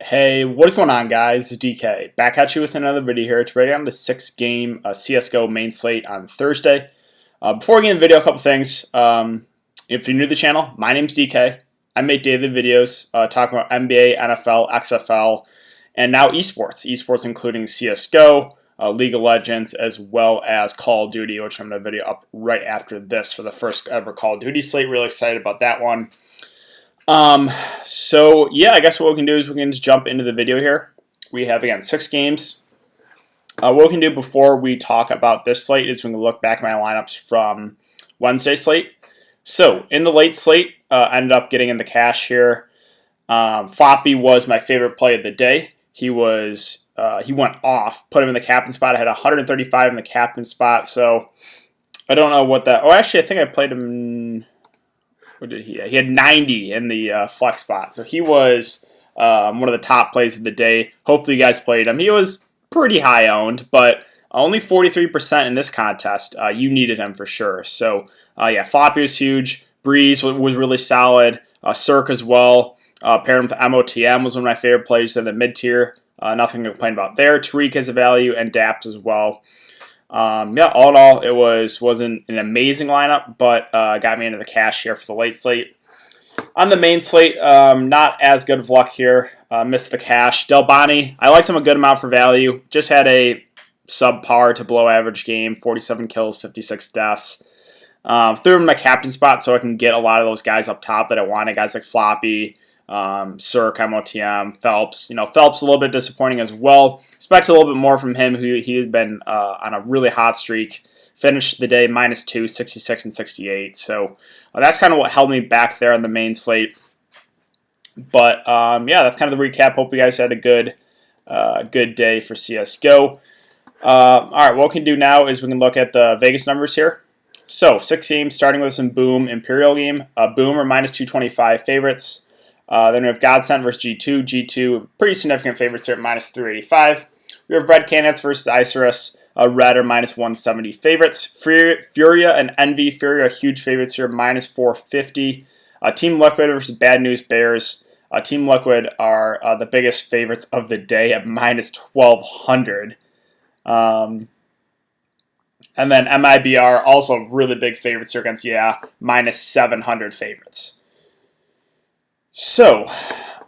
Hey, what is going on, guys? It's DK. Back at you with another video here. It's ready on the 6-game CSGO main slate on Thursday. Before we get into the video, a couple things. If you're new to the channel, my name's DK. I make daily videos talking about NBA, NFL, XFL, and now esports. Esports including CSGO, League of Legends, as well as Call of Duty, which I'm going to video up right after this for the first ever Call of Duty slate. Really excited about that one. So yeah, I guess what we can do is we can just jump into the video here. We have, again, 6 games. What we can do before we talk about this slate is we can look back at my lineups from Wednesday slate. So in the late slate, ended up getting in the cash here. Floppy was my favorite play of the day. He went off, put him in the captain spot. I had 135 in the captain spot, so I don't know what that. Oh, actually, I think I played him. What did he have? He had 90 in the flex spot. So he was one of the top plays of the day. Hopefully you guys played him. He was pretty high owned, but only 43% in this contest. You needed him for sure. So yeah, Floppy was huge. Breeze was really solid. Cirque as well. Paired him with MOTM was one of my favorite plays in the mid-tier. Nothing to complain about there. Tariq has a value, and Daps as well. Yeah, all in all, it wasn't an amazing lineup, but got me into the cash here for the late slate. On the main slate, not as good of luck here. Missed the cash. Del Bonnie, I liked him a good amount for value. Just had a subpar to below average game. 47 kills, 56 deaths. Threw him in my captain spot so I can get a lot of those guys up top that I wanted. Guys like Floppy, Cirque, MOTM, Phelps. Phelps a little bit disappointing as well. Expect a little bit more from him. He had been on a really hot streak. Finished the day -2, 66 and 68. So that's kind of what held me back there on the main slate. But yeah, that's kind of the recap. Hope you guys had a good day for CSGO. All right, what we can do now is we can look at the Vegas numbers here. So 6 games, starting with some Boom Imperial game. Boom are -225 favorites. Then we have Godsent versus G2. G2, pretty significant favorites here at -385. We have Red Canids versus Isurus. Red are -170 favorites. Furia and Envy. Furia are huge favorites here, -450. Team Liquid versus Bad News Bears. Team Liquid are the biggest favorites of the day at -1200. And then MIBR, also really big favorites here against, -700 favorites. So,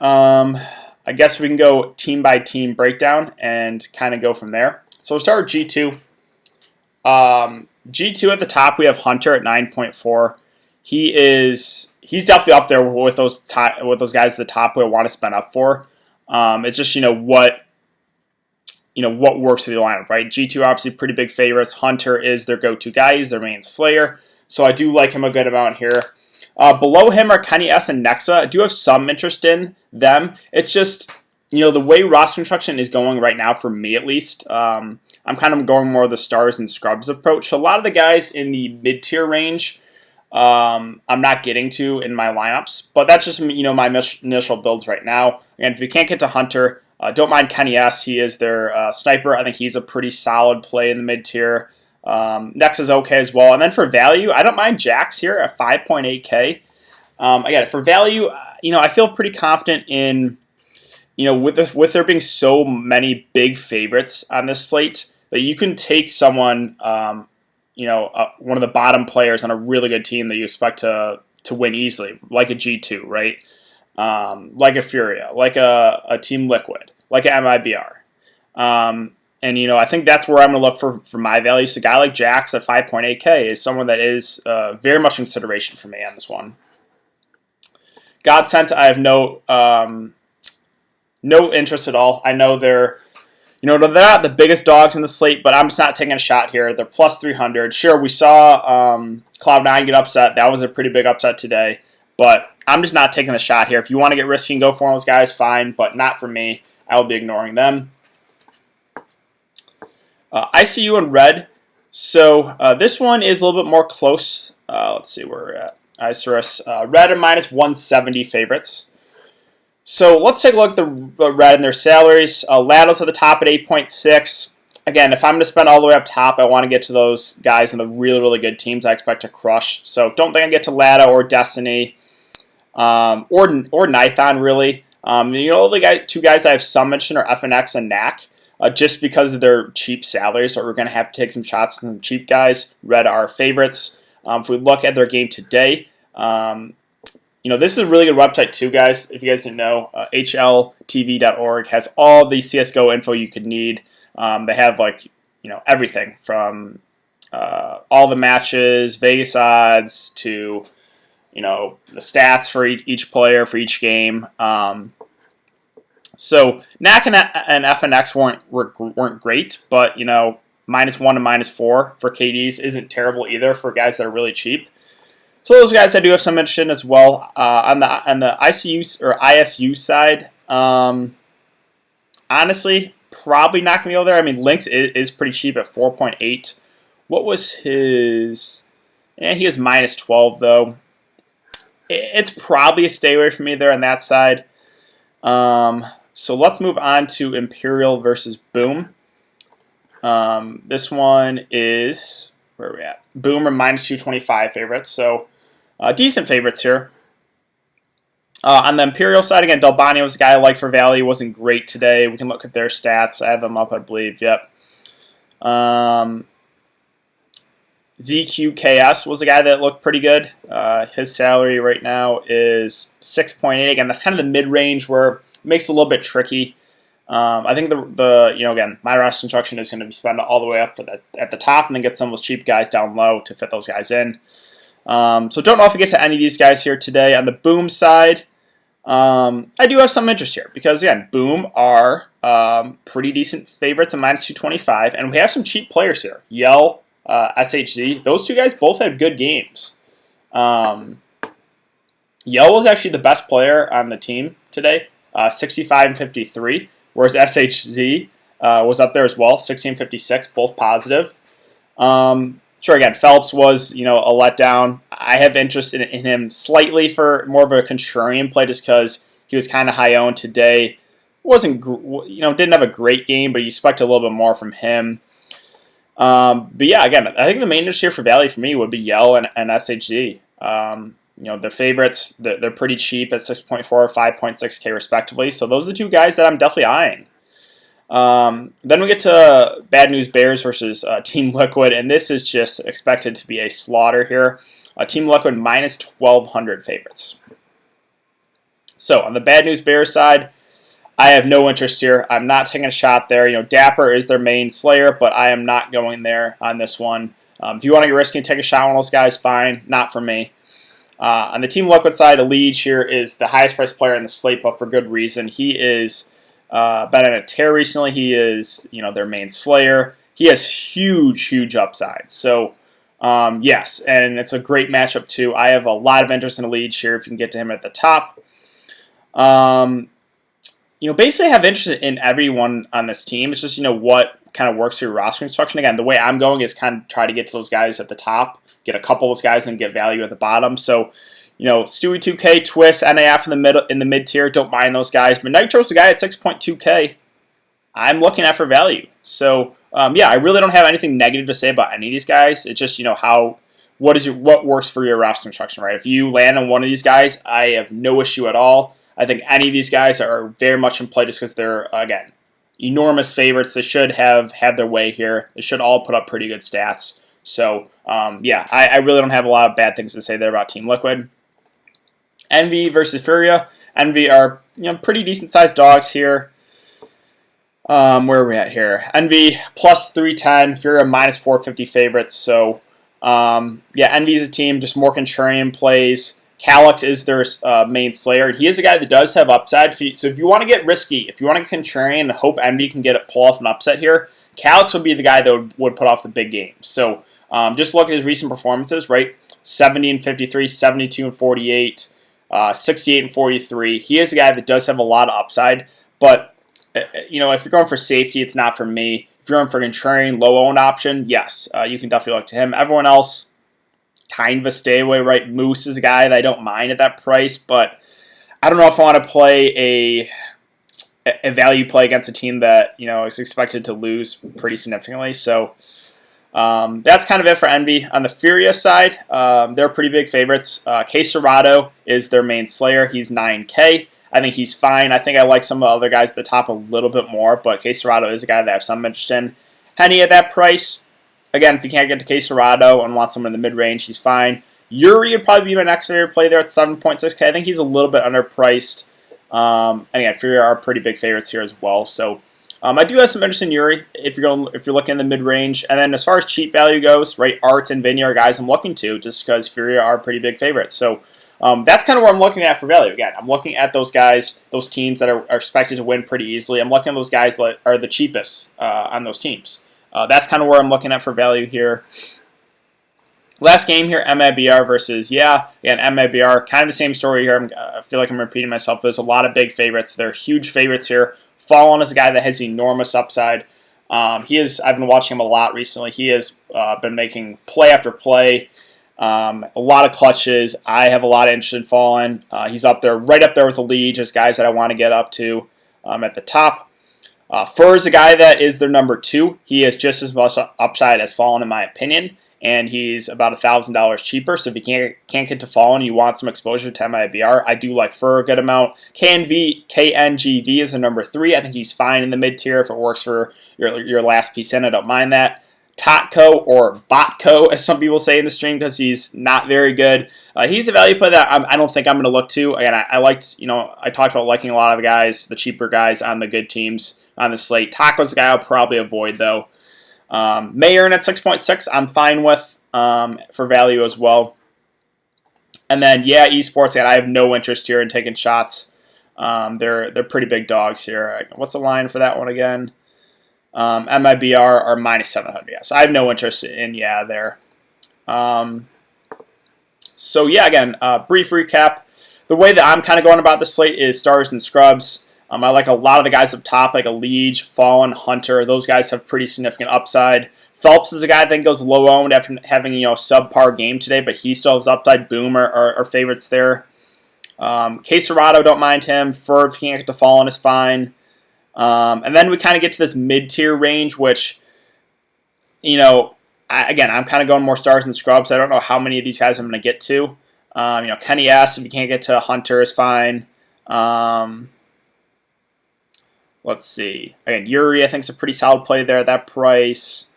I guess we can go team by team breakdown and kind of go from there. So we'll start with G2. G2 at the top, we have Hunter at 9.4. He's definitely up there with those guys at the top who I want to spend up for. It's just what works for the lineup, right? G2 obviously pretty big favorites. Hunter is their go-to guy. He's their main slayer, so I do like him a good amount here. Below him are Kenny S and Nexa. I do have some interest in them. It's just, the way roster construction is going right now, for me at least, I'm kind of going more of the stars and scrubs approach. So a lot of the guys in the mid-tier range, I'm not getting to in my lineups. But that's just, my initial builds right now. And if you can't get to Hunter, don't mind Kenny S. He is their sniper. I think he's a pretty solid play in the mid-tier. Next is okay as well. And then for value, I don't mind Jax here at 5.8K. Again, for value, I feel pretty confident in, with there being so many big favorites on this slate, that you can take someone, one of the bottom players on a really good team that you expect to win easily, like a G2, right? Like a Furia, like a Team Liquid, like a MIBR. And, I think that's where I'm going to look for my value. So a guy like Jax at 5.8K is someone that is very much consideration for me on this one. Godsent, I have no interest at all. I know they're not the biggest dogs in the slate, but I'm just not taking a shot here. They're +300. Sure, we saw Cloud9 get upset. That was a pretty big upset today. But I'm just not taking the shot here. If you want to get risky and go for one of those guys, fine. But not for me. I will be ignoring them. ICU and Red. So this one is a little bit more close. Let's see where we're at. Isurus. Red are -170 favorites. So let's take a look at the Red and their salaries. Lado's at the top at 8.6. Again, if I'm going to spend all the way up top, I want to get to those guys in the really, really good teams I expect to crush. So don't think I get to Lado or Destiny or Nithon, really. The two guys I have some mention are FNX and Knack. Just because of their cheap salaries, so we're going to have to take some shots at some cheap guys. Red are our favorites. If we look at their game today, this is a really good website too, guys. If you guys didn't know, hltv.org has all the CSGO info you could need. They have everything from all the matches, Vegas odds, to the stats for each player for each game. So Knack and FNX weren't great, but -1 to -4 for KDs isn't terrible either for guys that are really cheap. So those guys I do have some interest in as well. On the ICU or ISU side, honestly, probably not going to go there. I mean, Lynx is pretty cheap at 4.8. What was his? Yeah, he is -12 though. It's probably a stay away from me there on that side. So let's move on to Imperial versus Boom. This one is, where are we at? Boom are -225 favorites, so decent favorites here. On the Imperial side, again, Delbani was a guy I liked for value. He wasn't great today. We can look at their stats. I have them up, I believe. Yep. ZQKS was a guy that looked pretty good. His salary right now is 6.8. Again, that's kind of the mid-range where it makes it a little bit tricky. I think again, my roster construction is going to be spent all the way up at the top and then get some of those cheap guys down low to fit those guys in. So don't know if we get to any of these guys here today. On the Boom side, I do have some interest here because, again, Boom are pretty decent favorites at -225, and we have some cheap players here. Yell, SHZ, those two guys both had good games. Yell was actually the best player on the team today, 65 and 53, whereas SHZ was up there as well, 60 and 56, both positive. Sure, again, Phelps was, a letdown. I have interest in him slightly for more of a contrarian play just because he was kind of high owned today. Didn't have a great game, but you expect a little bit more from him. But yeah, again, I think the main interest here for value for me would be Yell and SHZ. Their favorites, they're pretty cheap at 6.4 or 5.6K respectively. So those are the two guys that I'm definitely eyeing. Then we get to Bad News Bears versus Team Liquid, and this is just expected to be a slaughter here. Team Liquid -1,200 favorites. So on the Bad News Bears side, I have no interest here. I'm not taking a shot there. Dapper is their main slayer, but I am not going there on this one. If you want to get risky and take a shot on one of those guys, fine. Not for me. On the Team Liquid side, Elige here is the highest priced player in the slate, but for good reason. He is been on a tear recently. He is, their main slayer. He has huge upside. So, yes, and it's a great matchup too. I have a lot of interest in Elige here if you can get to him at the top. Basically I have interest in everyone on this team. It's just, what kind of works for your roster construction. Again, the way I'm going is kind of try to get to those guys at the top, get a couple of those guys, and get value at the bottom. So, Stewie 2K, Twist, NAF in the mid tier, don't mind those guys. But Nitro's a guy at 6.2K. I'm looking at for value. So, I really don't have anything negative to say about any of these guys. It's just, what works for your roster construction, right? If you land on one of these guys, I have no issue at all. I think any of these guys are very much in play just because they're, again, enormous favorites. They should have their way here. They should all put up pretty good stats. So, I really don't have a lot of bad things to say there about Team Liquid. Envy versus Furia. Envy are, pretty decent-sized dogs here. Where are we at here? Envy +310, Furia -450 favorites. So, Envy is a team, just more contrarian plays. Calyx is their main slayer, and he is a guy that does have upside. So if you want to get risky, if you want to get contrarian and hope Envy can pull off an upset here, Calyx would be the guy that would put off the big game. So just look at his recent performances, right? 70 and 53, 72 and 48, 68 and 43. He is a guy that does have a lot of upside, but if you're going for safety, it's not for me. If you're going for contrarian, low-owned option, yes, you can definitely look to him. Everyone else, kind of a stay away, right? Moose is a guy that I don't mind at that price, but I don't know if I want to play a value play against a team that is expected to lose pretty significantly. So that's kind of it for Envy. On the Furia side, they're pretty big favorites. K Serrato is their main slayer. He's 9K. I think he's fine. I think I like some of the other guys at the top a little bit more, but Caserado is a guy that I have some interest in. Henny at that price, again, if you can't get to Caserado and want someone in the mid-range, he's fine. Uri would probably be my next favorite play there at 7.6K. I think he's a little bit underpriced. And again, Fury are pretty big favorites here as well. So I do have some interest in Uri if you're looking in the mid-range. And then as far as cheap value goes, right, Art and Vinny are guys I'm looking to just because Fury are pretty big favorites. So that's kind of where I'm looking at for value. Again, I'm looking at those guys, those teams that are expected to win pretty easily. I'm looking at those guys that are the cheapest on those teams. That's kind of where I'm looking at for value here. Last game here, MIBR versus, again, MIBR, kind of the same story here. I feel like I'm repeating myself. There's a lot of big favorites. They're huge favorites here. Fallon is a guy that has enormous upside. I've been watching him a lot recently. He has been making play after play. A lot of clutches. I have a lot of interest in Fallon. He's up there, right up there with the lead, just guys that I want to get up to at the top. Fur is a guy that is their number 2. He has just as much upside as Fallon, in my opinion, and he's about $1,000 cheaper. So if you can't get to Fallon, you want some exposure to MIBR. I do like Fur a good amount. KNGV is the number 3. I think he's fine in the mid tier if it works for your last piece in. I don't mind that. Totco or Botco, as some people say in the stream, because he's not very good. He's a value play that I don't think I'm going to look to. Again, I liked, I talked about liking a lot of the guys, the cheaper guys on the good teams on the slate. Taco's a guy I'll probably avoid, though. Mayorn at 6.6, I'm fine with for value as well. And then, esports, I have no interest here in taking shots. They're pretty big dogs here. What's the line for that one again? MIBR are minus 700. So I have no interest in there. Again, brief recap. The way that I'm kind of going about the slate is stars and scrubs. I like a lot of the guys up top, like a Liege, Fallen, Hunter. Those guys have pretty significant upside. Phelps is a guy I think goes low owned after having subpar game today, but he still has upside. Boom are favorites there. Caserado, don't mind him. Fur, if you can't get to Fallen, is fine. And then we kind of get to this mid-tier range, which, I'm kind of going more stars and scrubs. I don't know how many of these guys I'm going to get to. Kenny S, if you can't get to Hunter, is fine. Let's see. Again, Uri, I think, is a pretty solid play there at that price.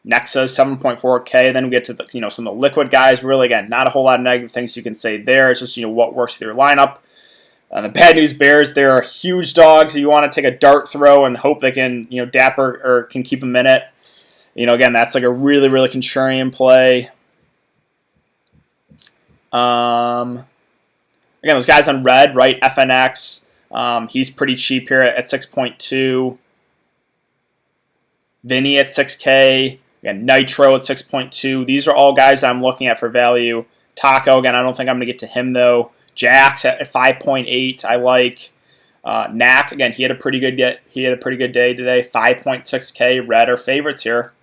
Nexa, 7.4K. Then we get to some of the liquid guys. Really, again, not a whole lot of negative things you can say there. It's just what works with your lineup. The bad news bears, they're huge dogs. You want to take a dart throw and hope they can, dapper or can keep them in it. Again, that's like a really, really contrarian play. Again, those guys on red, right? FNX, he's pretty cheap here at 6.2. Vinny at 6K. Again, Nitro at 6.2. These are all guys I'm looking at for value. Taco, again, I don't think I'm going to get to him, though. Jax at 5.8, I like. Knack, again, he had a pretty good day today. 5.6K, red are favorites here.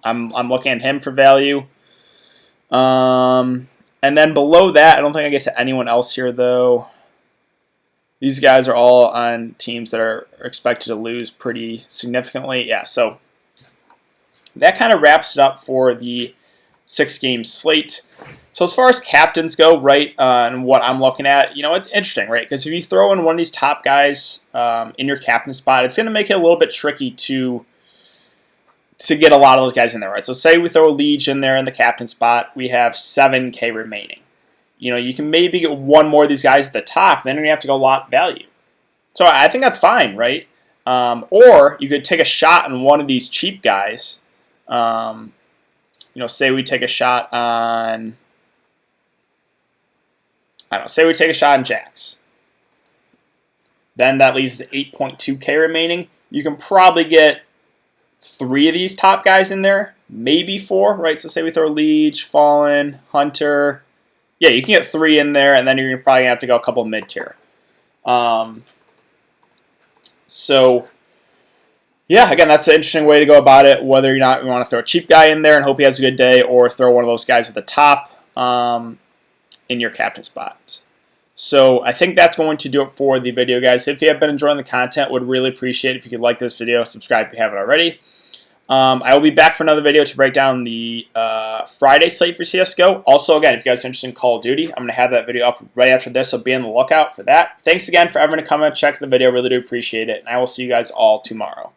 I'm looking at him for value. And then below that, I don't think I get to anyone else here, though. These guys are all on teams that are expected to lose pretty significantly. So that kind of wraps it up for the 6-game slate. So as far as captains go, right, and what I'm looking at, it's interesting, right? Because if you throw in one of these top guys in your captain spot, it's going to make it a little bit tricky to get a lot of those guys in there, right? So say we throw a Liege in there in the captain spot, we have 7K remaining. You can maybe get one more of these guys at the top, then you have to go lot value. So I think that's fine, right? Or you could take a shot on one of these cheap guys. Say we take a shot on... say we take a shot on Jax. Then that leaves 8.2K remaining. You can probably get 3 of these top guys in there, maybe 4, right? So say we throw Liege, Fallen, Hunter. You can get 3 in there, and then you're probably going to have to go a couple mid-tier. Again, that's an interesting way to go about it, whether or not you want to throw a cheap guy in there and hope he has a good day, or throw one of those guys at the top in your captain spot. So I think that's going to do it for the video, guys. If you have been enjoying the content, would really appreciate it if you could like this video, subscribe if you haven't already. I will be back for another video to break down the Friday slate for CSGO. Also, again, if you guys are interested in Call of Duty, I'm going to have that video up right after this, so be on the lookout for that. Thanks again for everyone to come and check the video. Really do appreciate it, and I will see you guys all tomorrow.